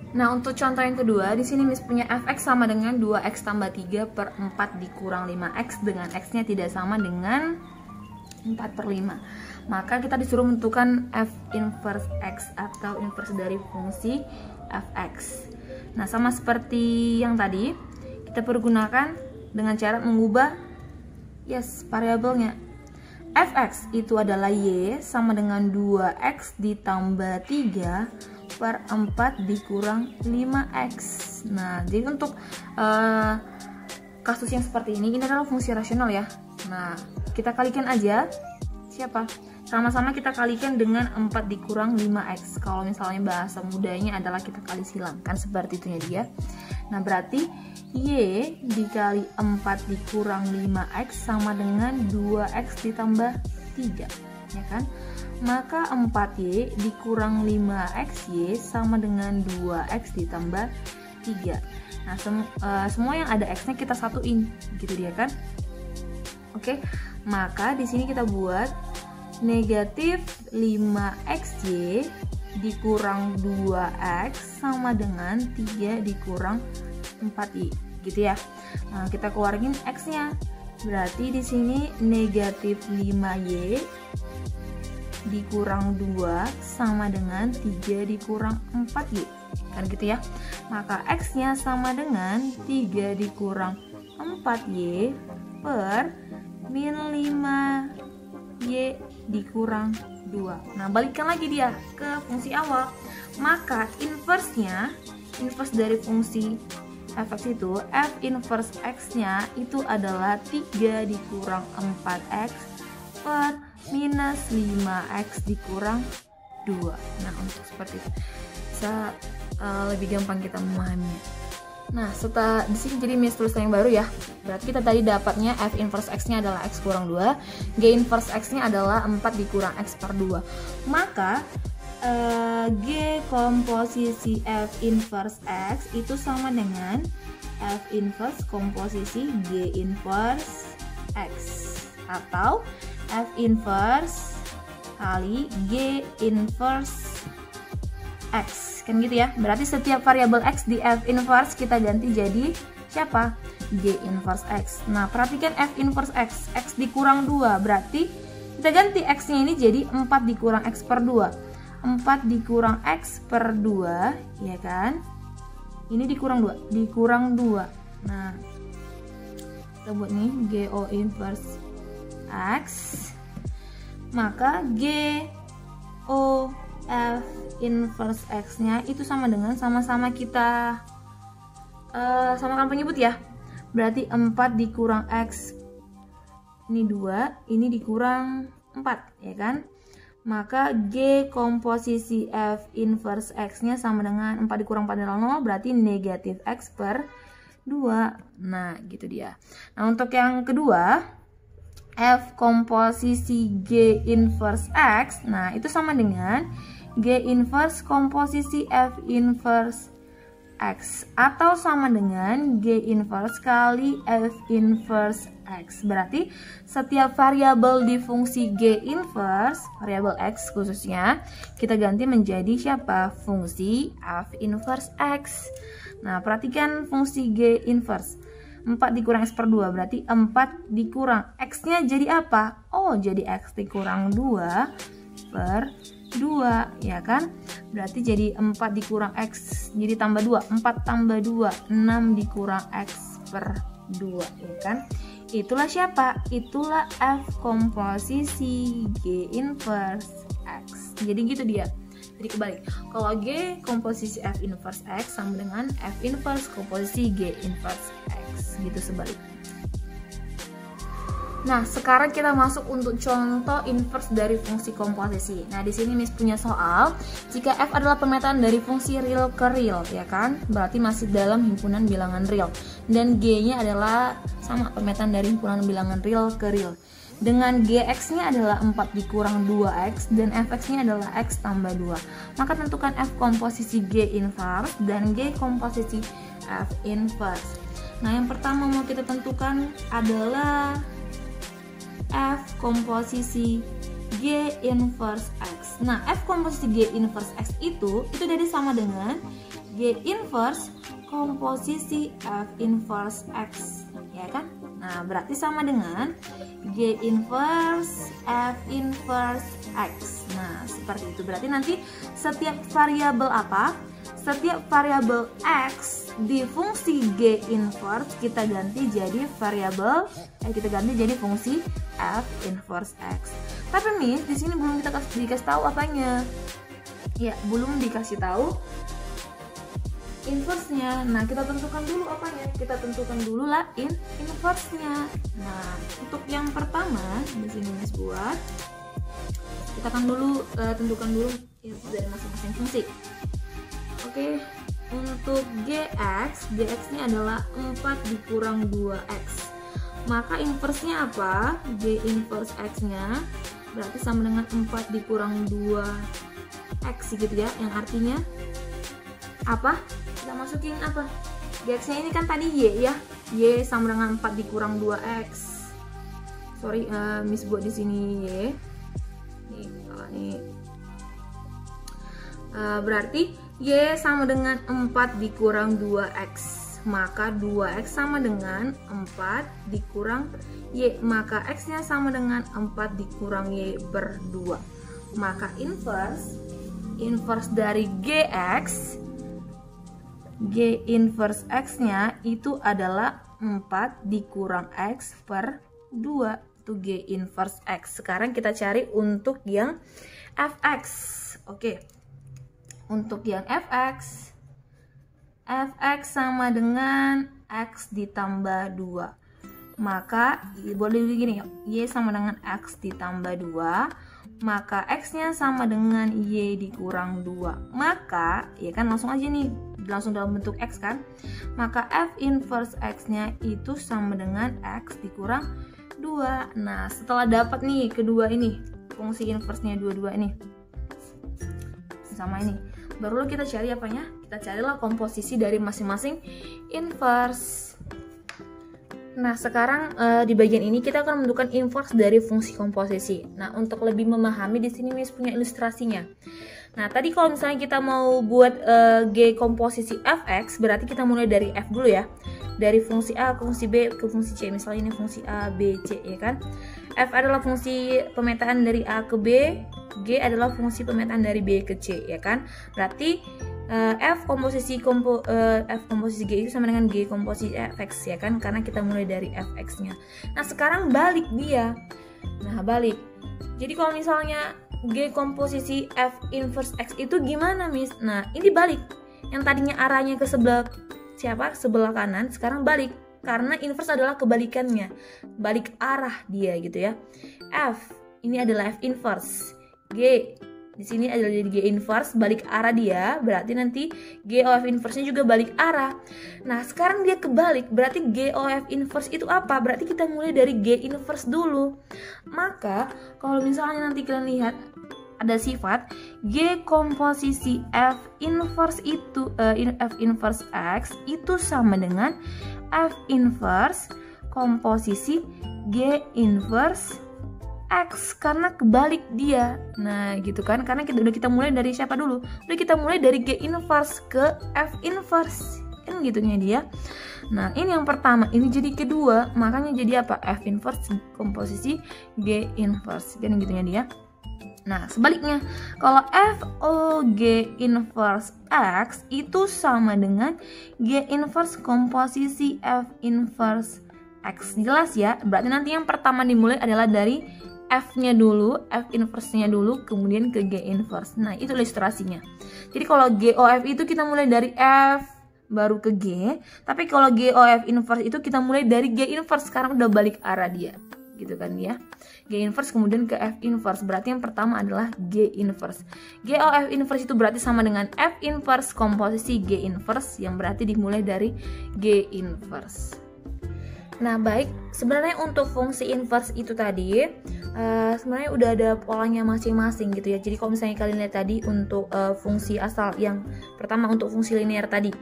Nah, untuk contoh yang kedua, di sini Miss punya fx sama dengan 2x tambah 3 per 4 dikurang 5x dengan x-nya tidak sama dengan 4 per 5. Maka kita disuruh menentukan f inverse x atau inverse dari fungsi fx. Nah, sama seperti yang tadi, kita pergunakan dengan cara mengubah variabelnya. Fx itu adalah y sama dengan 2x ditambah 3 per 4 dikurang 5x. Nah, jadi untuk kasus yang seperti ini adalah fungsi rasional ya. Nah, kita kalikan aja siapa? Sama-sama kita kalikan dengan 4 dikurang 5x. Kalau misalnya bahasa mudanya adalah kita kali silang, kan seperti itunya dia. Nah, berarti y dikali 4 dikurang 5x sama dengan 2x ditambah 3, ya kan? Maka 4y dikurang 5xy sama dengan 2x ditambah 3. Nah, semua yang ada x-nya kita satuin, gitu dia kan? Oke, maka di sini kita buat negatif 5xy dikurang 2x sama dengan 3 dikurang 4y, gitu ya. Nah, kita keluarin x-nya. Berarti di sini negatif 5y dikurang 2 sama dengan 3 dikurang 4y, kan gitu ya. Maka x-nya sama dengan 3 dikurang 4y per min 5y dikurang 2. Nah, balikkan lagi dia ke fungsi awal. Maka inverse dari fungsi fx itu, f inverse x-nya itu adalah 3 dikurang 4x per minus 5x dikurang 2. Nah, untuk seperti itu bisa lebih gampang kita memahaminya. Nah, setelah di sini jadi Miss tulis yang baru ya. Berarti kita tadi dapatnya f inverse x-nya adalah x kurang 2, g inverse x-nya adalah 4 dikurang x per 2. Maka g komposisi f inverse x itu sama dengan f inverse komposisi g inverse x atau f inverse kali g inverse x, kan gitu ya. Berarti setiap variabel x di f inverse kita ganti jadi siapa? G inverse x. Nah, perhatikan f inverse x, x dikurang 2, berarti kita ganti x-nya ini jadi 4 dikurang x per 2. 4 dikurang x per 2, ya kan? Ini dikurang 2, dikurang 2. Nah, kita buat nih GO inverse x. Maka GO F inverse x-nya itu sama dengan sama-sama kita samakan penyebut ya. Berarti 4 dikurang x ini 2, ini dikurang 4, ya kan? Maka G komposisi F inverse x-nya sama dengan 4 dikurang 4 adalah 0, berarti negatif x per 2. Nah, gitu dia. Nah, untuk yang kedua, F komposisi G inverse x, nah itu sama dengan G inverse komposisi F inverse x atau sama dengan G inverse kali F inverse x. Berarti setiap variabel di fungsi G inverse, variabel x khususnya, kita ganti menjadi siapa? Fungsi F inverse x. Nah, perhatikan fungsi G inverse. 4 dikurang x per 2, berarti 4 dikurang x-nya jadi apa? Oh, jadi x dikurang 2 per 2, ya kan? Berarti jadi 4 dikurang x, jadi tambah 2, 4 tambah 2, 6 dikurang x per 2, ya kan? Itulah siapa? Itulah F komposisi G inverse x. Jadi gitu dia. Jadi kebalik. Kalau G komposisi F inverse x sama dengan F inverse komposisi G inverse x. Gitu sebaliknya. Nah, sekarang kita masuk untuk contoh inverse dari fungsi komposisi. Nah, di sini Miss punya soal, jika f adalah pemetaan dari fungsi real ke real, ya kan? Berarti masih dalam himpunan bilangan real. Dan g-nya adalah sama pemetaan dari himpunan bilangan real ke real. Dengan gx-nya adalah 4 dikurang 2x dan fx-nya adalah x tambah 2. Maka tentukan f komposisi g inverse dan g komposisi f inverse. Nah, yang pertama mau kita tentukan adalah F komposisi G inverse X. Nah, F komposisi G inverse X itu dari sama dengan G inverse komposisi F inverse X, ya kan? Nah, berarti sama dengan G inverse F inverse X. Nah, seperti itu. Berarti nanti setiap variabel apa? Setiap variabel X di fungsi G inverse kita ganti jadi variabel kita ganti jadi fungsi F inverse X. Tapi Miss, di sini belum kita dikasih tahu apanya. Ya, belum dikasih tahu inverse-nya. Nah, kita tentukan dulu apanya. Kita tentukan dulu lah inverse-nya. Nah, untuk yang pertama di sini Miss buat, kita akan dulu tentukan dulu dari masing-masing fungsi. Oke, untuk Gx-nya adalah 4 dikurang 2x. Maka inverse-nya apa? G inverse X-nya berarti sama dengan 4 dikurang 2x gitu ya. Yang artinya apa? Kita masukin apa? Gx-nya ini kan tadi Y ya. Y sama dengan 4 dikurang 2x. Sorry, Miss buat di sini Y. Nih. Berarti Y sama dengan 4 dikurang 2x. Maka 2x sama dengan 4 dikurang Y. Maka x-nya sama dengan 4 dikurang Y per 2. Maka inverse dari Gx, G inverse x-nya itu adalah 4 dikurang x per 2. Itu G inverse x. Sekarang kita cari untuk yang fx. Oke. Untuk yang fx sama dengan x ditambah 2. Maka boleh begini, y sama dengan x ditambah 2, maka x-nya sama dengan y dikurang 2. Maka ya kan langsung aja nih, langsung dalam bentuk x kan. Maka f inverse x-nya itu sama dengan x dikurang 2. Nah, setelah dapat nih kedua ini, fungsi inverse-nya dua-dua ini sama ini, barulah kita cari apanya? Kita carilah komposisi dari masing-masing inverse. Nah, sekarang di bagian ini kita akan menentukan inverse dari fungsi komposisi. Nah, untuk lebih memahami di sini Miss punya ilustrasinya. Nah, tadi kalau misalnya kita mau buat G komposisi fx, berarti kita mulai dari f dulu ya. Dari fungsi A ke fungsi B ke fungsi C. Misalnya ini fungsi A, B, C ya kan. F adalah fungsi pemetaan dari A ke B, G adalah fungsi pemetaan dari B ke C ya kan. Berarti F komposisi G itu sama dengan G komposisi fx ya kan, karena kita mulai dari fx-nya. Nah, sekarang balik dia. Nah, balik. Jadi kalau misalnya G komposisi F inverse X itu gimana, Miss? Nah, ini balik. Yang tadinya arahnya ke sebelah sebelah kanan, sekarang balik. Karena inverse adalah kebalikannya. Balik arah dia gitu ya. F, ini adalah F inverse. G, di sini adalah G inverse, balik arah dia. Berarti nanti GOF inverse-nya juga balik arah. Nah, sekarang dia kebalik. Berarti GOF inverse itu apa? Berarti kita mulai dari G inverse dulu. Maka, kalau misalnya nanti kalian lihat ada sifat G komposisi F inverse itu F inverse X itu sama dengan F inverse komposisi G inverse X, karena kebalik dia. Nah, gitu kan, karena kita mulai dari siapa dulu? Udah kita mulai dari G inverse ke F inverse, kan gitunya dia. Nah, ini yang pertama, ini jadi kedua, makanya jadi apa? F inverse komposisi G inverse, kan gitunya dia. Nah, sebaliknya, kalau FOG inverse X itu sama dengan G inverse komposisi F inverse X. Jelas ya? Berarti nanti yang pertama dimulai adalah dari F-nya dulu, F inverse-nya dulu, kemudian ke G inverse. Nah, itu ilustrasinya. Jadi kalau GOF itu kita mulai dari F, baru ke G. Tapi kalau GOF inverse itu kita mulai dari G inverse, sekarang udah balik arah dia. Gitu kan ya. G inverse kemudian ke F inverse, berarti yang pertama adalah G inverse. GOF inverse itu berarti sama dengan F inverse komposisi G inverse, yang berarti dimulai dari G inverse. Nah, baik, sebenarnya untuk fungsi inverse itu tadi sebenarnya udah ada polanya masing-masing gitu ya. Jadi kalau misalnya kalian lihat tadi untuk fungsi asal yang pertama untuk fungsi linear tadi,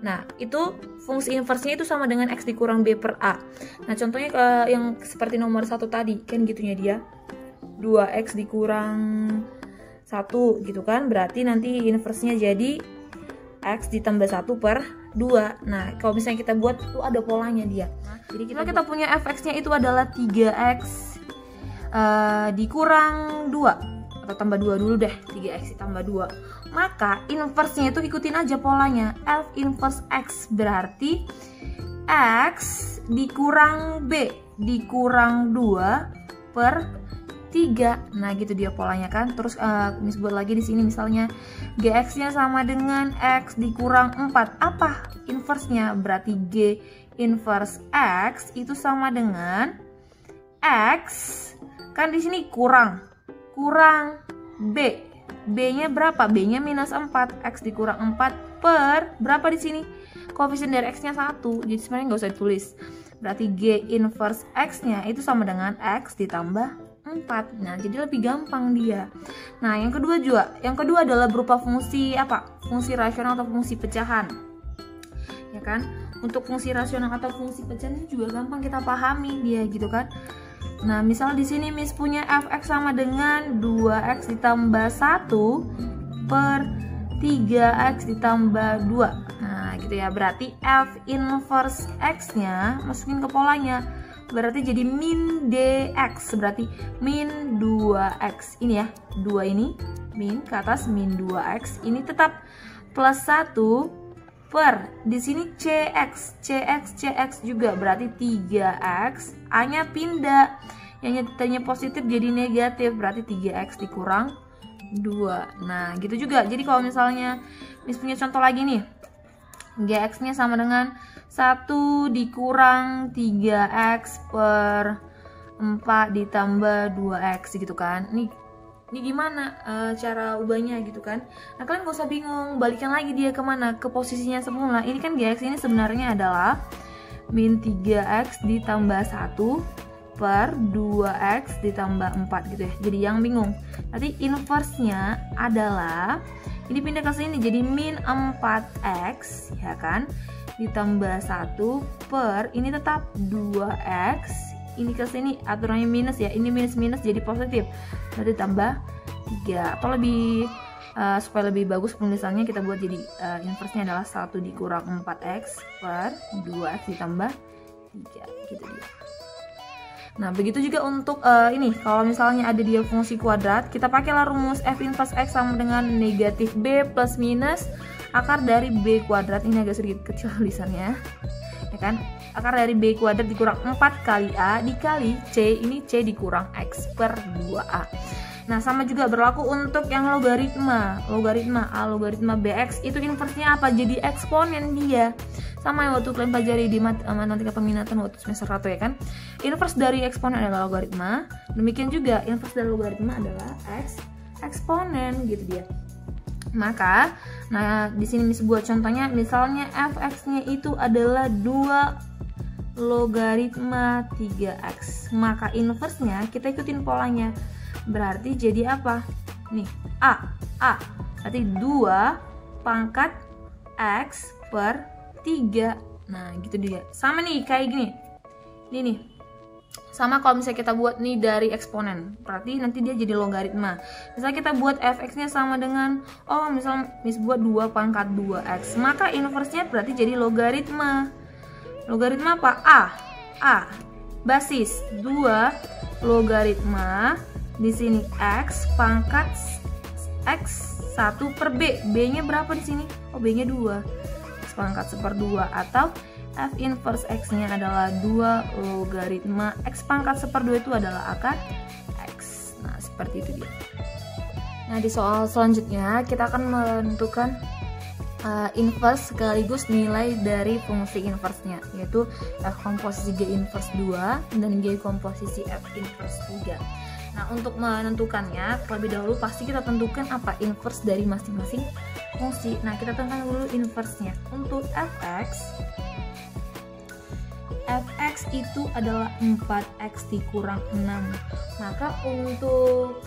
nah itu fungsi inverse-nya itu sama dengan X dikurang B per A. Nah, contohnya yang seperti nomor 1 tadi, kan gitunya dia 2X dikurang 1 gitu kan. Berarti nanti inverse-nya jadi X ditambah 1 per 2. Nah, kalau misalnya kita buat itu ada polanya dia. Jadi kita punya fx-nya itu adalah 3x dikurang 2 atau tambah 2 dulu deh, 3x ditambah 2. Maka inverse-nya itu ikutin aja polanya. F inverse x berarti x dikurang b dikurang 2 per 3. Nah, gitu dia polanya kan. Terus Miss buat lagi di sini misalnya gx-nya sama dengan x dikurang 4. Apa inverse-nya? Berarti g inverse x itu sama dengan x kan di sini kurang b. B-nya berapa? B-nya minus 4. X dikurang 4 per berapa di sini? Koefisien dari X-nya 1. Jadi sebenarnya nggak usah ditulis. Berarti G inverse X-nya itu sama dengan X ditambah 4. Nah, jadi lebih gampang dia. Nah, yang kedua adalah berupa fungsi apa? Fungsi rasional atau fungsi pecahan. Ya kan? Untuk fungsi rasional atau fungsi pecahan ini juga gampang kita pahami dia gitu kan. Nah, misal di sini Miss punya fx sama dengan 2x ditambah 1 per 3x ditambah 2. Nah, gitu ya. Berarti f inverse x-nya masukin ke polanya. Berarti jadi min dx. Berarti min 2x. Ini ya, 2 ini min ke atas min 2x. Ini tetap plus 1 per di sini cx juga berarti 3x, a-nya pindah, yang tadinya positif jadi negatif, berarti 3x dikurang 2. Nah, gitu juga. Jadi kalau misalnya Miss punya contoh lagi nih, gx-nya sama dengan 1 dikurang 3x per 4 ditambah 2x gitu kan. Ini gimana cara ubahnya gitu kan. Nah, kalian gak usah bingung, balikan lagi dia kemana, ke posisinya semula. Ini kan gx ini sebenarnya adalah min 3x ditambah 1 per 2x ditambah 4 gitu ya. Jadi yang bingung, nanti inverse-nya adalah ini pindah ke sini jadi min 4x ya kan, ditambah 1 per ini tetap 2x, ini ke sini aturannya minus ya, ini minus jadi positif, berarti tambah 3. Atau lebih supaya lebih bagus penulisannya kita buat jadi inverse-nya adalah 1 dikurang 4x per 2x ditambah 3 gitu dia. Nah, begitu juga untuk ini, kalau misalnya ada dia fungsi kuadrat, kita pakailah rumus f inverse x sama dengan negatif b plus minus akar dari b kuadrat. Ini agak sedikit kecil tulisannya ya kan, akar dari b kuadrat dikurang 4 kali a dikali c, ini c dikurang x per 2a. Nah, sama juga berlaku untuk yang logaritma a logaritma bx, itu inverse-nya apa? Jadi eksponen dia. Sama yang waktu kalian pelajari di matematika peminatan waktu semester 1 ya kan. Inverse dari eksponen adalah logaritma. Demikian juga inverse dari logaritma adalah eksponen gitu dia. Maka, nah di sini Miss buat contohnya, misalnya fx-nya itu adalah 2 logaritma 3x. Maka inverse-nya kita ikutin polanya. Berarti jadi apa? Nih, a. Berarti 2 pangkat x per 3. Nah, gitu dia. Sama nih kayak gini. Ini nih. Sama kalau misalnya kita buat nih dari eksponen, berarti nanti dia jadi logaritma. Misalnya kita buat fx-nya sama dengan, misalnya Miss buat 2 pangkat 2x, maka inverse-nya berarti jadi logaritma. Logaritma apa? A. Basis 2 logaritma di sini x pangkat x 1 per b. B-nya berapa di sini? B-nya 2. X pangkat 1/2 atau f inverse x-nya adalah 2 logaritma x pangkat 1/2 itu adalah akar x. Nah, seperti itu dia. Nah, di soal selanjutnya kita akan menentukan inverse sekaligus nilai dari fungsi inverse-nya, yaitu f komposisi g inverse 2 dan g komposisi f inverse 3. Nah, untuk menentukannya terlebih dahulu pasti kita tentukan apa inverse dari masing-masing fungsi. Nah, kita tentukan dulu inverse-nya. Untuk fx itu adalah 4x dikurang 6. Maka untuk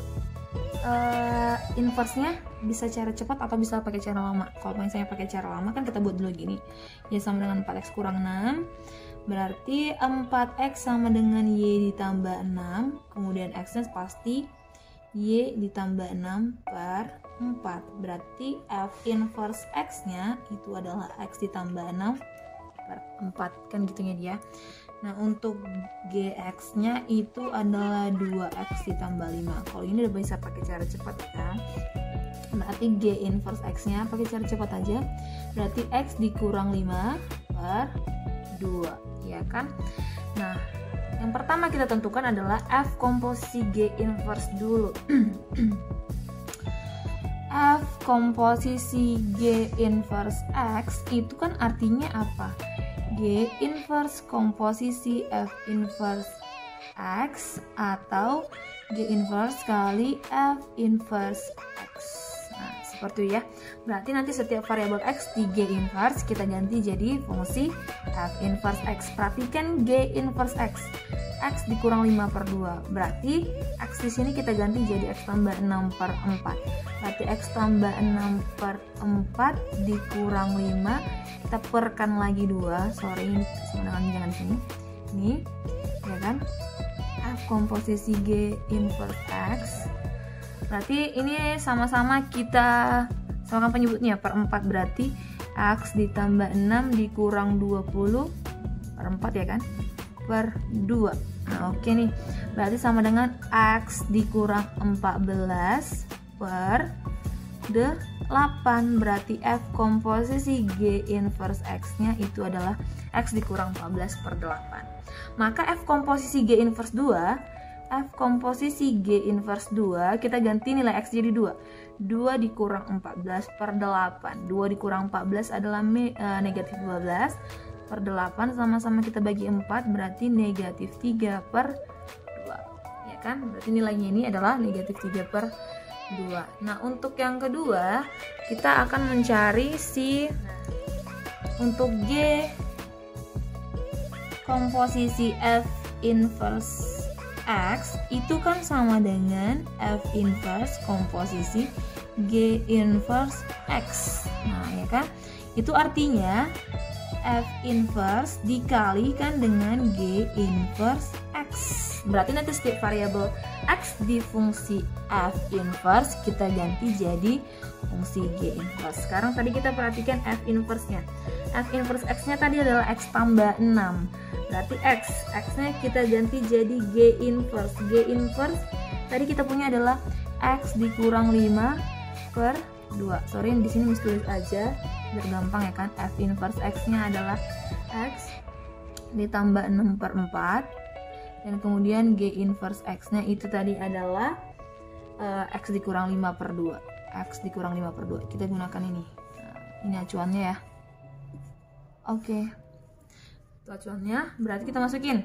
inverse-nya bisa cara cepat atau bisa pakai cara lama. Kalau misalnya pakai cara lama kan kita buat dulu gini. Ya, sama dengan 4x kurang 6. Berarti 4x sama dengan y ditambah 6. Kemudian x-nya pasti Y ditambah 6 per 4. Berarti F inverse X-nya itu adalah X ditambah 6 per 4. Kan gitunya dia. Nah, untuk GX-nya itu adalah 2X ditambah 5. Kalau ini udah bisa pakai cara cepat ya. Berarti G inverse X-nya pakai cara cepat aja. Berarti X dikurang 5 per 2, ya kan? Nah, yang pertama kita tentukan adalah F komposisi G inverse dulu. F komposisi G inverse X itu kan artinya apa? G inverse komposisi F inverse X atau G inverse kali F inverse X. Nah, seperti itu ya. Berarti nanti setiap variabel X di G inverse kita ganti jadi fungsi F inverse X. Perhatikan G inverse X. X dikurang 5 per 2. Berarti X di sini kita ganti jadi X tambah 6 per 4. Berarti X tambah 6 per 4 dikurang 5. Kita perkan lagi 2. Sorry, ini sama dengan jangan sini. Ini, ya kan? F komposisi G inverse X. Berarti ini sama-sama kita samakan penyebutnya per 4. Berarti X ditambah 6 dikurang 20 per 4 ya kan? Per 2. Nah, oke nih. Berarti sama dengan X dikurang 14 per 8. Berarti F komposisi G inverse X-nya itu adalah X dikurang 14 per 8. Maka F komposisi G inverse 2, F komposisi G inverse 2, kita ganti nilai X jadi 2. 2 dikurang 14 per 8. 2 dikurang 14 adalah negatif 12 per 8, sama-sama kita bagi 4, berarti negatif 3 per 2. Ya kan? Berarti nilainya ini adalah negatif 3 per 2. Nah, untuk yang kedua, kita akan mencari untuk G komposisi F inverse X itu kan sama dengan F inverse komposisi G inverse X. Nah, ya kan? Itu artinya F inverse dikalikan dengan G inverse X. Berarti nanti setiap variabel X di fungsi F inverse kita ganti jadi fungsi G inverse. Sekarang tadi kita perhatikan F inverse-nya. F inverse X-nya tadi adalah X tambah 6. Berarti X-nya kita ganti jadi G inverse. G inverse tadi kita punya adalah X dikurang 5 per 2. Sorry, di sini mesti tulis aja biar gampang ya kan. F inverse X-nya adalah X ditambah 6 per 4. Dan kemudian G inverse X-nya itu tadi adalah X dikurang 5 per 2. X dikurang 5 per 2. Kita gunakan ini. Nah, ini acuannya ya. Oke. Itu acuannya. Berarti kita masukin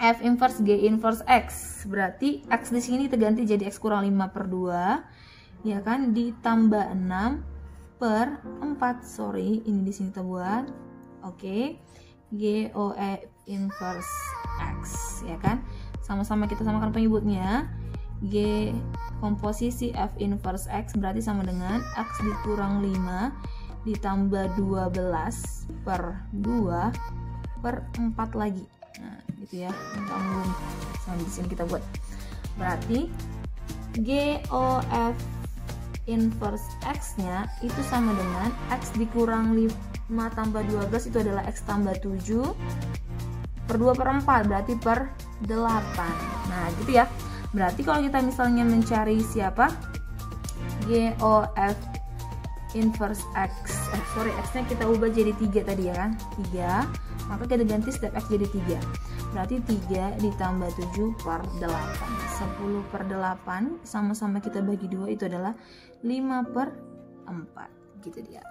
F inverse G inverse X. Berarti X di sini kita ganti jadi X kurang 5 per 2. Ya kan? Ditambah 6 per 4. Sorry, ini di sini kita buat. Oke. GOE inverse X, ya kan? Sama-sama kita samakan penyebutnya. G komposisi F inverse X berarti sama dengan X dikurang 5 ditambah 12 per 2 per 4 lagi. Nah, gitu ya. Sama di sini kita buat. Berarti GOF inverse X-nya itu sama dengan X dikurang 5 tambah 12 itu adalah X tambah 7 per 2 per 4, berarti per 8. Nah, gitu ya. Berarti kalau kita misalnya mencari siapa? GOF inverse X. X-nya kita ubah jadi 3 tadi ya kan? 3. Maka kita ganti step X jadi 3. Berarti 3 ditambah 7 per 8. 10 per 8 sama-sama kita bagi 2 itu adalah 5 per 4. Gitu dia.